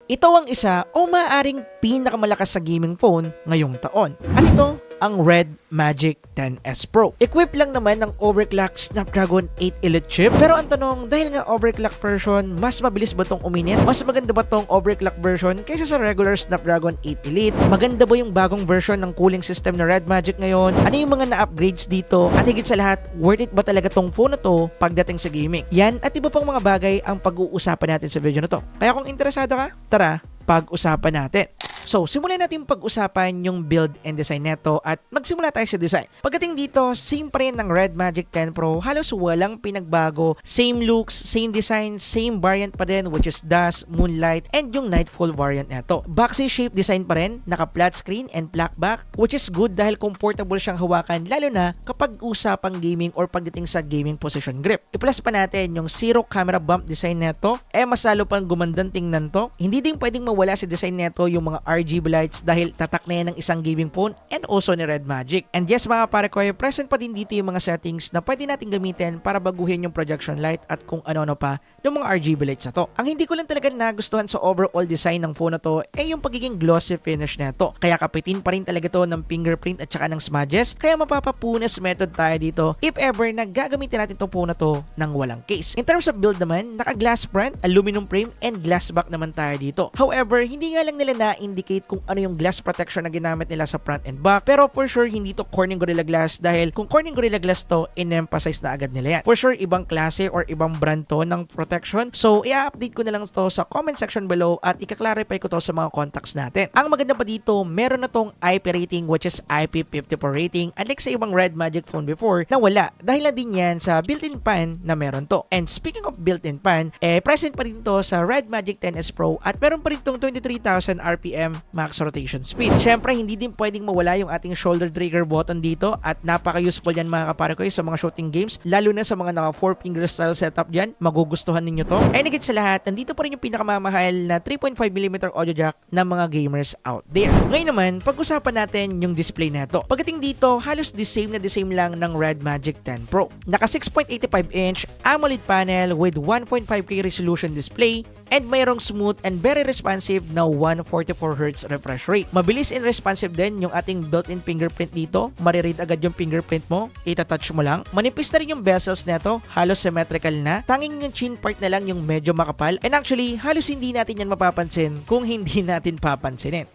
Ito ang isa o maaaring pinakamalakas sa gaming phone ngayong taon. At ito ang Red Magic 10S Pro. Equipped lang naman ng overclock Snapdragon 8 Elite chip. Pero ang tanong, dahil nga overclock version, mas mabilis ba tong uminit? Mas maganda ba tong overclock version kaysa sa regular Snapdragon 8 Elite? Maganda ba yung bagong version ng cooling system na Red Magic ngayon? Ano yung mga na-upgrades dito? At higit sa lahat, worth it ba talaga tong phone na to pagdating sa gaming? Yan at iba pang mga bagay ang pag-uusapan natin sa video na to. Kaya kung interesado ka, tara, pag-usapan natin. So, simulan natin pag-usapan yung build and design neto at magsimula tayo sa design. Pagdating dito, same pa rin ng Red Magic 10 Pro, halos walang pinagbago. Same looks, same design, same variant pa din which is Dusk, Moonlight, and yung Nightfall variant neto. Boxy shape design pa rin, naka-flat screen and flat back which is good dahil comfortable siyang hawakan lalo na kapag usapang gaming or pagdating sa gaming position grip. I-plus pa natin yung zero camera bump design neto, mas lalo pang gumandang tingnan to. Hindi din pwedeng mawala sa design neto yung mga RGB lights dahil tatak na yan ng isang gaming phone and also ni Red Magic. And yes mga pare ko, present pa din dito yung mga settings na pwede natin gamitin para baguhin yung projection light at kung ano-ano pa ng mga RGB lights na to. Ang hindi ko lang talaga nagustuhan sa overall design ng phone na to yung pagiging glossy finish na to. Kaya kapitin pa rin talaga to ng fingerprint at saka ng smudges. Kaya mapapapunas method tayo dito if ever na gagamitin natin itong phone na to ng walang case. In terms of build naman, naka-glass front, aluminum frame, and glass back naman tayo dito. However, hindi nga lang nila na-indicate kung ano yung glass protection na ginamit nila sa front and back. Pero for sure, hindi to Corning Gorilla Glass dahil kung Corning Gorilla Glass to, in-emphasize na agad nila yan. For sure, ibang klase or ibang brand to ng protection. So, i-update ko na lang to sa comment section below at ika-clarify ko to sa mga contacts natin. Ang maganda pa dito, meron na tong IP rating which is IP54 rating unlike sa ibang Red Magic phone before na wala. Dahil na din yan sa built-in fan na meron to. And speaking of built-in fan, present pa rin to sa Red Magic 10S Pro at meron pa rin tong 23,000 RPM max rotation speed. Syempre, hindi din pwedeng mawala yung ating shoulder trigger button dito at napaka-useful yan mga kapare ko sa mga shooting games, lalo na sa mga naka 4-finger style setup dyan. Magugustuhan ninyo to. And higit sa lahat, nandito pa rin yung pinakamamahal na 3.5mm audio jack ng mga gamers out there. Ngayon naman, pag-usapan natin yung display neto. Pagdating dito, halos the same lang ng Red Magic 10 Pro. Naka 6.85-inch AMOLED panel with 1.5K resolution display and mayroong smooth and very responsive na 144Hz refresh rate. Mabilis and responsive din yung ating built-in fingerprint dito. Mariread agad yung fingerprint mo, itatouch mo lang. Manipis na rin yung bezels neto, halos symmetrical na. Tanging yung chin part na lang yung medyo makapal. And actually, halos hindi natin yan mapapansin kung hindi natin papansinin.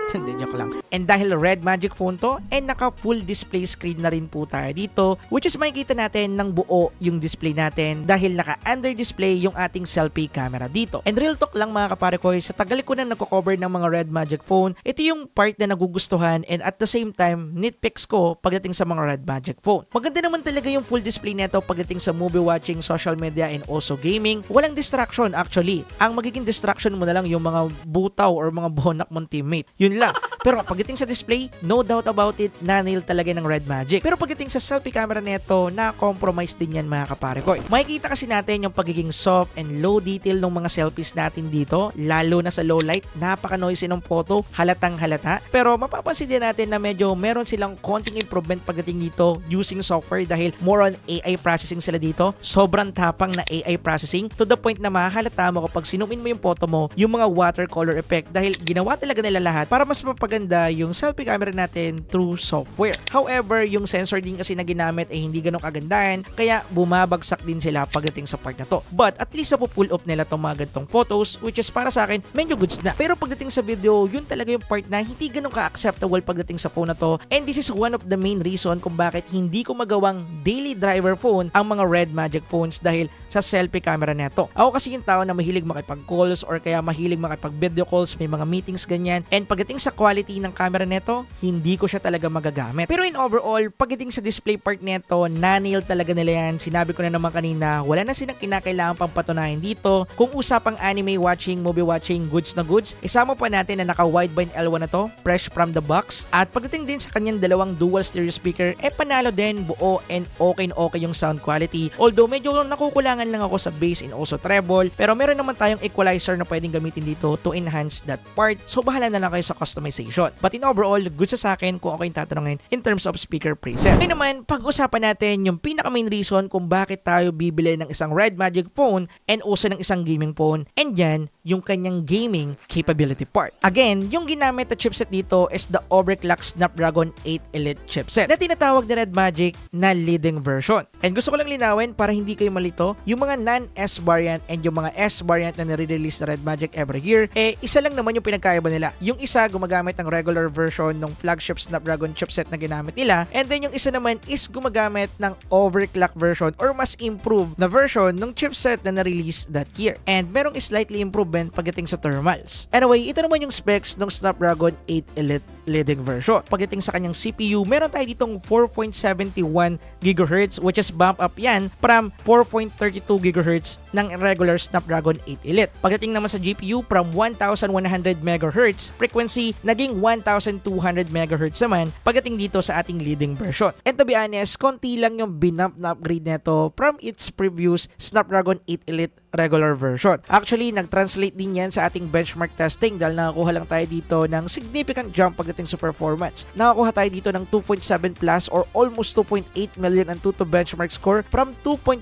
Hindi, joke lang. And dahil Red Magic phone to, naka full display screen na rin po tayo dito, which is makikita natin ng buo yung display natin dahil naka under display yung ating selfie camera dito. And real talk lang mga kapare ko, sa tagal ko na nagko-cover ng mga Red Magic phone, ito yung part na nagugustuhan and at the same time, nitpicks ko pagdating sa mga Red Magic phone. Maganda naman talaga yung full display neto pagdating sa movie watching, social media, and also gaming. Walang distraction actually. Ang magiging distraction mo na lang yung mga butaw or mga bonak mong teammate. Yun lang. Pero pagdating sa display, no doubt about it, na-nail talaga ng Red Magic. Pero pagdating sa selfie camera neto, na-compromise din yan mga kapare ko. Makikita kasi natin yung pagiging soft and low detail ng mga selfies natin dito, lalo na sa low light, napaka-noisy ng photo, halatang halata. Pero mapapansin din natin na medyo meron silang konting improvement pagdating dito using software dahil more on AI processing sila dito. Sobrang tapang na AI processing to the point na mahalata mo kapag sinumin mo yung photo mo, yung mga watercolor effect dahil ginawa talaga nila lahat para mas mapaganda yung selfie camera natin through software. However, yung sensor din kasi na ginamit ay hindi ganong kagandahan kaya bumabagsak din sila pagdating sa part na to. But at least pull off nila itong mga ganitong photos which is para sa akin medyo goods na. Pero pagdating sa video, yun talaga yung part na hindi ganong ka-acceptable pagdating sa phone na to and this is one of the main reason kung bakit hindi ko magawang daily driver phone ang mga Red Magic phones dahil sa selfie camera neto. Ako kasi yung tao na mahilig makipag-calls or kaya mahilig makipag-video calls, may mga meetings ganyan and pagdating sa quality ng camera neto, hindi ko siya talaga magagamit. Pero in overall, pagdating sa display part neto, na-nail talaga nila yan. Sinabi ko na naman kanina, wala na silang kinakailangan pang patunayan dito. Kung usapang anime watching, movie watching, goods na goods, isama pa natin na naka wideband L1 na to, fresh from the box. At pagdating din sa kanyang dalawang dual stereo speaker, panalo din, buo and okay yung sound quality. Although medyo nakukulangan lang ako sa bass and also treble, pero meron naman tayong equalizer na pwedeng gamitin dito to enhance that part. So bahala na lang kayo sa customization. presentation. But in overall, good sa akin kung ako yung tatanungin in terms of speaker preset. Ngayon naman, pag-usapan natin yung pinaka main reason kung bakit tayo bibili ng isang Red Magic phone and also ng isang gaming phone, and yan, yung kanyang gaming capability part. Again, yung ginamit na chipset dito is the overclock Snapdragon 8 Elite chipset na tinatawag ni Red Magic na leading version. And gusto ko lang linawin para hindi kayo malito, yung mga non-S variant and yung mga S variant na nare-release na Red Magic every year, isa lang naman yung pinagkaiba nila. Yung isa gumagamit ng regular version ng flagship Snapdragon chipset na ginamit nila, and then yung isa naman is gumagamit ng overclock version or mas improved na version ng chipset na na-release that year. And merong slightly improvement pagdating sa thermals. Anyway, ito naman yung specs ng Snapdragon 8 Elite leading version. Pagdating sa kanyang CPU, meron tayo ditong 4.71 GHz which is bump up yan from 4.32 GHz ng regular Snapdragon 8 Elite. Pagdating naman sa GPU, from 1100 MHz frequency, naging 1200 MHz naman pagdating dito sa ating leading version. And to be honest, konti lang yung binump na upgrade nito from its previous Snapdragon 8 Elite regular version. Actually, nag-translate din yan sa ating benchmark testing dahil nakakuha lang tayo dito ng significant jump pagdating sa performance. Nakakuha tayo dito ng 2.7 plus or almost 2.8 million Antutu benchmark score from 2.7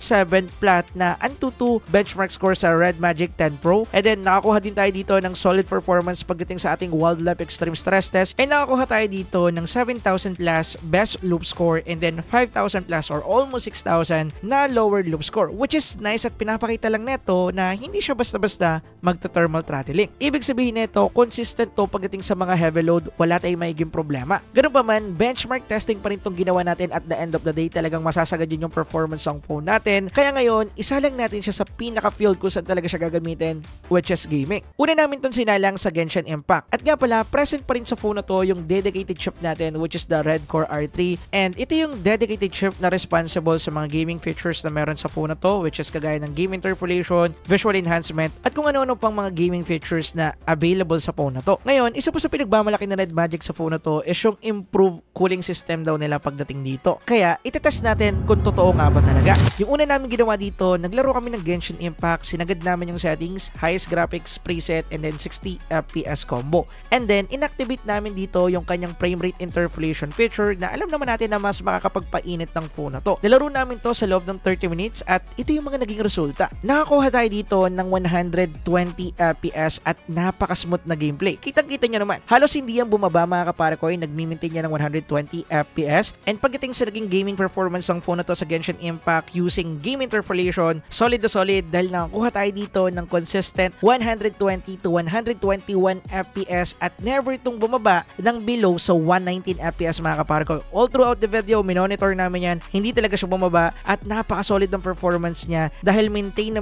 flat na Antutu benchmark score sa Red Magic 10 Pro. And then, nakakuha din tayo dito ng solid performance pagdating sa ating Wildlife Extreme Stress Test. And nakakuha tayo dito ng 7,000 plus best loop score and then 5,000 plus or almost 6,000 na lower loop score, which is nice at pinapakita lang neto na hindi siya basta-basta magta-thermal throttling. Ibig sabihin nito, consistent to pagdating sa mga heavy load, wala tayong magiging problema. Ganun pa man, benchmark testing pa rin itong ginawa natin at the end of the day, talagang masasagad yun yung performance ng phone natin. Kaya ngayon, isa lang natin siya sa pinaka-field kung saan talaga siya gagamitin, which is gaming. Una namin itong sinalang sa Genshin Impact. At nga pala, present pa rin sa phone na to yung dedicated chip natin, which is the Red Core R3. And ito yung dedicated chip na responsible sa mga gaming features na meron sa phone na to, which is kagaya ng game interpolation, visual enhancement, at kung ano-ano pang mga gaming features na available sa phone na to. Ngayon, isa po sa pinagmamalaki na Red Magic sa phone na to is yung improved cooling system daw nila pagdating dito. Kaya, itetest natin kung totoo nga ba talaga. Yung una namin ginawa dito, naglaro kami ng Genshin Impact, sinagad namin yung settings, highest graphics preset, and then 60 FPS combo. And then, inactivate namin dito yung kanyang frame rate interpolation feature na alam naman natin na mas makakapagpainit ng phone na to. Nilaro namin to sa loob ng 30 minutes at ito yung mga naging resulta. Nakakuha tayo dito ng 120 FPS at napaka-smooth na gameplay. Kitang-kita nyo naman. Halos hindi yan bumaba mga kaparakoy, nag-maintain niya ng 120 FPS. And pagdating sa naging gaming performance ng phone na to sa Genshin Impact using game interpolation, solid na solid dahil nakakuha tayo dito ng consistent 120 to 121 FPS at never itong bumaba ng below sa 119 FPS mga kaparakoy. All throughout the video, minonitor namin yan, hindi talaga siya bumaba at napaka-solid ng performance niya dahil maintain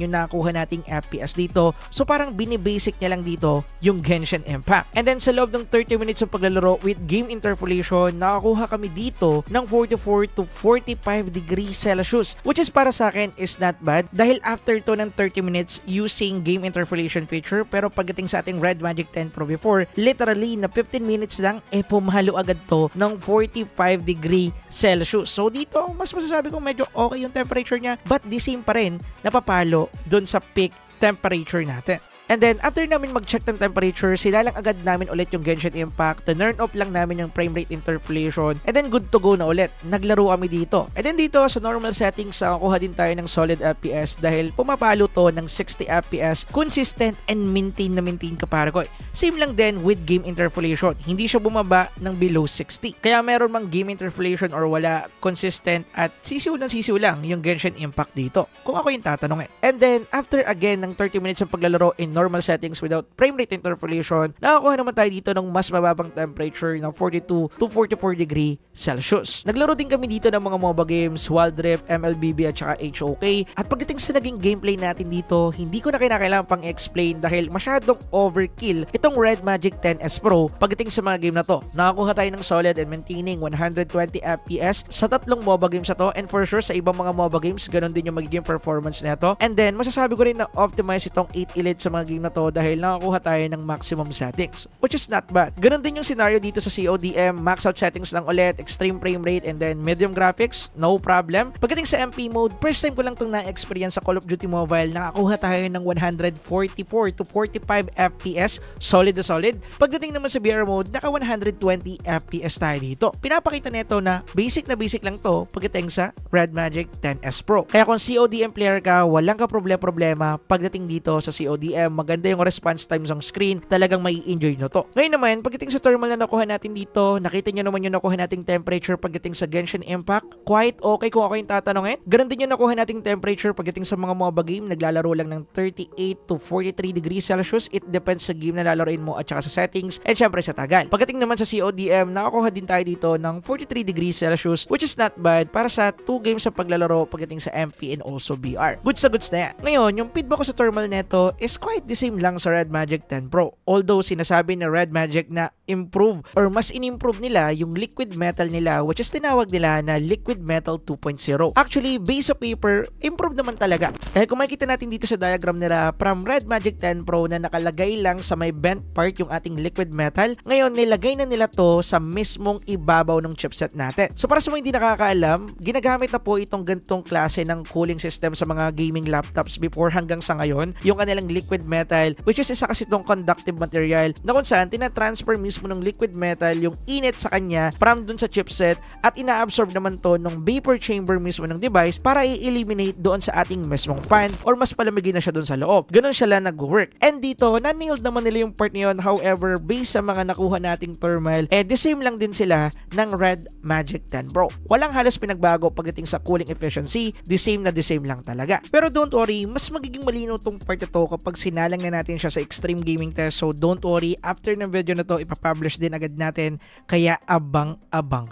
yung nakuha nating FPS dito. So parang binibasic niya lang dito yung Genshin Impact. And then sa loob ng 30 minutes ng paglalaro with game interpolation, nakakuha kami dito ng 44 to 45 degrees Celsius, which is para sa akin is not bad dahil after to ng 30 minutes using game interpolation feature, pero pagdating sa ating Red Magic 10 Pro before, literally na 15 minutes lang, pumalo agad to ng 45 degree Celsius. So dito, mas masasabi ko medyo okay yung temperature niya, but the same pa rin napapalo dun sa peak temperature natin. And then, after namin mag-check ng temperature, sinalang agad namin ulit yung Genshin Impact. Turn off lang namin yung frame rate interpolation. And then, good to go na ulit. Naglaro kami dito. And then dito, sa normal settings, kuha din tayo ng solid FPS dahil pumapalo to ng 60 FPS. Consistent and maintain kaparakoy. Same lang din with game interpolation. Hindi siya bumaba ng below 60. Kaya meron mang game interpolation or wala, consistent at sisiw lang yung Genshin Impact dito. Kung ako yung tatanungin. And then, after again ng 30 minutes ng paglalaro in normal settings without frame rate interpolation, nakakuha naman tayo dito ng mas mababang temperature ng 42 to 44 degree Celsius. Naglaro din kami dito ng mga MOBA games, Wild Rift, MLBB at saka HOK. At pagdating sa naging gameplay natin dito, hindi ko na kinakailangan pang explain dahil masyadong overkill itong Red Magic 10S Pro pagdating sa mga game na to. Nakakuha tayo ng solid and maintaining 120 FPS sa tatlong MOBA games na to, and for sure sa ibang mga MOBA games, ganun din yung magiging performance nito. And then, masasabi ko rin na optimize itong 8 Elite sa mga game na to dahil nakakuha tayo ng maximum settings, which is not bad. Ganun din yung scenario dito sa CODM, max out settings lang ulit, extreme frame rate, and then medium graphics, no problem. Pagdating sa MP mode, first time ko lang itong na-experience sa Call of Duty Mobile, nakakuha tayo ng 144 to 45 FPS, solid na solid. Pagdating naman sa VR mode, naka 120 FPS tayo dito. Pinapakita nito na basic lang to pagdating sa Red Magic 10S Pro. Kaya kung CODM player ka, walang ka problema pagdating dito sa CODM, maganda yung response time sa screen, talagang may enjoy nyo to. Ngayon naman, pagdating sa thermal na nakuha natin dito, nakita nyo naman yung nakuha nating temperature pagdating sa Genshin Impact, quite okay kung ako yung tatanungin. Ganun din yung nakuha nating temperature pagdating sa mga MOBA game, naglalaro lang ng 38 to 43 degrees Celsius. It depends sa game na lalaroin mo at saka sa settings, and syempre sa tagal. Pagdating naman sa CODM, nakakuha din tayo dito ng 43 degrees Celsius, which is not bad para sa 2 games sa paglalaro pagdating sa MP and also VR. Goods na yan. Ngayon, yung feedback ko sa thermal neto is quite the same lang sa Red Magic 10 Pro. Although sinasabi ni Red Magic na improve or mas in-improve nila yung liquid metal nila, which is tinawag nila na liquid metal 2.0. Actually, base sa paper, improve naman talaga. Dahil kung makikita natin dito sa diagram nila from Red Magic 10 Pro na nakalagay lang sa may bent part yung ating liquid metal, ngayon nilagay na nila to sa mismong ibabaw ng chipset natin. So para sa mga hindi nakakaalam, ginagamit na po itong ganitong klase ng cooling system sa mga gaming laptops before hanggang sa ngayon, yung kanilang liquid metal, which is isa kasi itong conductive material na kung saan tinatransfer mismo ng liquid metal yung init sa kanya from dun sa chipset at ina-absorb naman to ng vapor chamber mismo ng device para i-eliminate doon sa ating mismong fan or mas palamigin na siya doon sa loob. Ganun siya lang nag-work. And dito, na-nailed naman nila yung part niyon. However, based sa mga nakuha nating thermal, the same lang din sila ng Red Magic 10 Pro. Walang halos pinagbago pagdating sa cooling efficiency, the same lang talaga. Pero don't worry, mas magiging malinaw tong part na to kapag sinalang na natin siya sa extreme gaming test. So don't worry, after ng video na to, ipapublish din agad natin. Kaya abang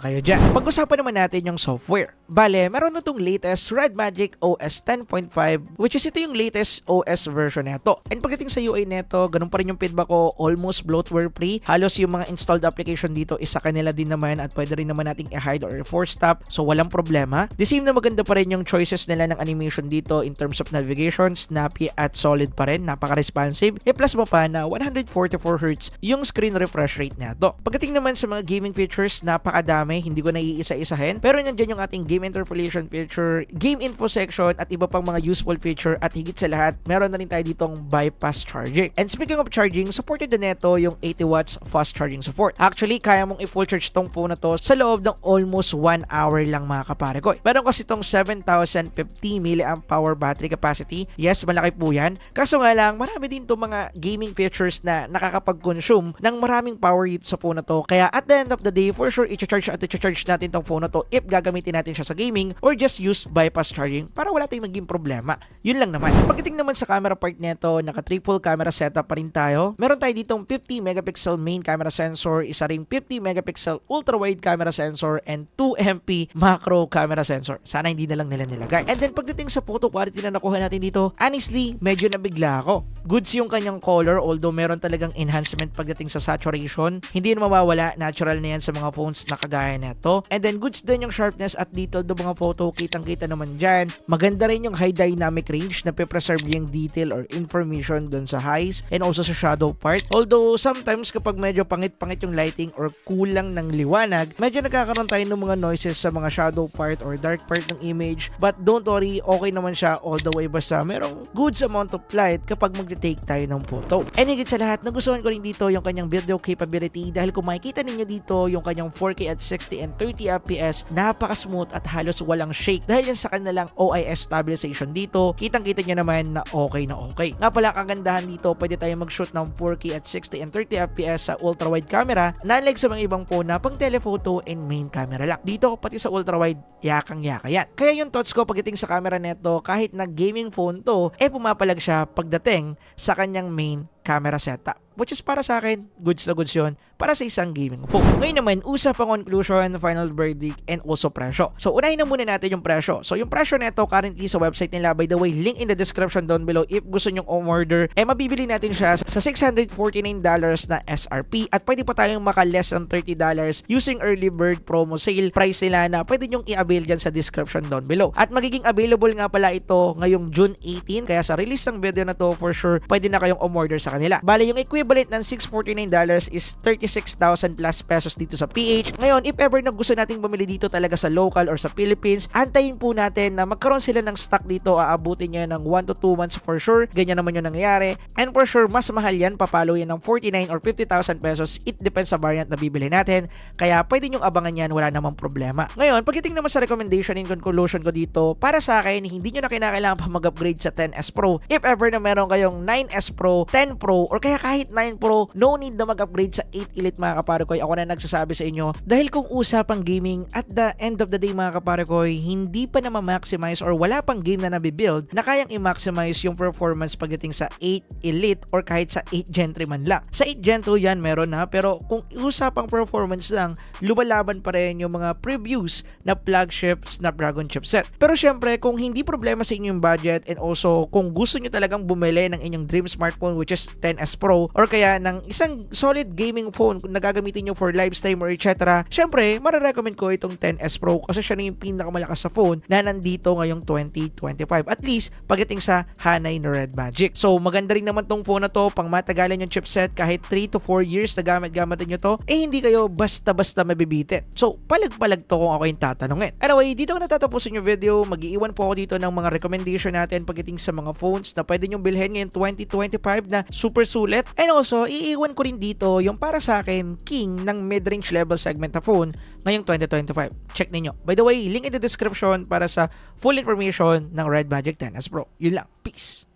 kayo dyan. Pag-usapan naman natin yung software. Bale, meron na itong latest Red Magic OS 10.5, which is ito yung latest OS version neto. And pagdating sa UI neto, ganun pa rin yung feedback ko, almost bloatware free. Halos yung mga installed application dito is sa kanila din naman at pwede rin naman nating i-hide or i-force stop. So walang problema. The same na maganda pa rin yung choices nila ng animation dito in terms of navigation, snappy at solid pa rin, napaka-responsive. Plus mo pa na 144Hz yung screen refresh rate neto. Pagdating naman sa mga gaming features, napakadami, hindi ko na iisa-isahin. Pero nandiyan yung ating game interpolation feature, game info section at iba pang mga useful feature at higit sa lahat, meron na rin tayo ditong bypass charging. And speaking of charging, supported na neto yung 80 watts fast charging support. Actually, kaya mong i-full charge tong phone na to sa loob ng almost 1 hour lang mga kapare ko. Meron kasi itong 7,050 mAh battery capacity. Yes, malaki po yan. Kaso nga lang, marami din itong mga gaming features na nakakapag-consume ng maraming power dito sa phone na to. Kaya at the end of the day, for sure, i-charge natin tong phone na to if gagamitin natin siya sa gaming or just use bypass charging para wala tayong maging problema. Yun lang naman. Pagdating naman sa camera part nito, naka triple camera setup pa rin tayo. Meron tayo ditong 50 megapixel main camera sensor, isa ring 50 megapixel ultra wide camera sensor, and 2 MP macro camera sensor. Sana hindi na lang nila nilagay. And then pagdating sa photo quality na nakuha natin dito, honestly, medyo nabigla ako. Goods yung kanyang color, although meron talagang enhancement pagdating sa saturation. Hindi na mawawala, natural na yan sa mga phones na kagaya nito. And then goods din yung sharpness at detail do mga photo, kitang-kita naman dyan. Maganda rin yung high dynamic range na pe-preserve yung detail or information dun sa highs and also sa shadow part. Although sometimes kapag medyo pangit-pangit yung lighting or kulang ng liwanag, medyo nagkakaroon tayo ng mga noises sa mga shadow part or dark part ng image. But don't worry, okay naman siya all the way basta merong goods amount of light kapag mag-take tayo ng photo. And higit sa lahat, nagustuhan ko rin dito yung kanyang video capability dahil kung makikita ninyo dito yung kanyang 4K at 60 and 30 FPS, napaka-smooth at halos walang shake dahil yan sa kanilang OIS stabilization dito. Kitang-kita nyo naman na okay na okay. Nga pala, kagandahan dito, pwede tayo mag-shoot ng 4K at 60 and 30 FPS sa ultra-wide camera na unlike sa mga ibang phone na pang telephoto and main camera lang. Dito, pati sa ultra-wide, yakang-yaka yan. Kaya yung thoughts ko pagdating sa camera neto, kahit na gaming phone to, pumapalag siya pagdating sa kanyang main camera setup. which is para sa akin, goods na goods yun para sa isang gaming phone. Ngayon naman, usapang conclusion, final verdict, and also presyo. So, unahin na muna natin yung presyo. So, yung presyo nito currently sa website nila, by the way, link in the description down below if gusto nyong umorder, mabibili natin siya sa $649 na SRP at pwede pa tayong maka less than $30 using early bird promo sale price nila na pwede nyong i-avail dyan sa description down below. At magiging available nga pala ito ngayong June 18, kaya sa release ng video na to, for sure, pwede na kayong umorder sa kanila. Bale, yung equivalent ng $649 is 36,000 plus pesos dito sa PH. Ngayon, if ever na gusto nating bumili dito talaga sa local or sa Philippines, antayin po natin na magkaroon sila ng stock dito. Aabutin niya ng 1 to 2 months for sure. Ganyan naman yung nangyayari. And for sure, mas mahal yan. Papalo yan ng 49 or 50,000 pesos. It depends sa variant na bibili natin. Kaya pwede nyong abangan yan. Wala namang problema. Ngayon, pagdating naman sa recommendation and conclusion ko dito, para sa akin, hindi nyo na kinakailangan pa mag-upgrade sa 10S Pro. If ever na meron kayong 9S Pro, 10 Pro, or kaya kahit 9 Pro, no need na mag-upgrade sa 8 Elite mga kaparekoy. Ako na nagsasabi sa inyo. Dahil kung usapang gaming, at the end of the day mga kaparekoy, hindi pa na ma-maximize or wala pang game na nabibuild na kayang i-maximize yung performance pagdating sa 8 Elite or kahit sa 8 Gen 3 man lang. Sa 8 Gen 2 yan meron na, pero kung usapang performance lang, lumalaban pa rin yung mga previews na flagship Snapdragon chipset. Pero syempre, kung hindi problema sa inyong budget and also kung gusto nyo talagang bumili ng inyong dream smartphone which is 10S Pro or kaya ng isang solid gaming phone kung nagagamitin nyo for live stream or etc. Syempre, marirecommend ko itong 10S Pro kasi siya na yung pinakamalakas sa phone na nandito ngayong 2025. At least, pagdating sa hanay na Red Magic. So, maganda rin naman tong phone na to, pang matagalan yung chipset, kahit 3 to 4 years na gamit-gamitin nyo to, hindi kayo basta-basta mabibitin. So, palag-palag to kung ako yung tatanungin. Anyway, dito ko natatapusin yung video. Mag-iiwan po ako dito ng mga recommendation natin pagdating sa mga phones na pwede nyong bilhin ngayon 2025 na super sulit. And also, iiwan ko rin dito yung para sa akin, king ng mid-range level segment na phone ngayong 2025. Check ninyo. By the way, link in the description para sa full information ng Red Magic 10S Pro. Yun lang. Peace!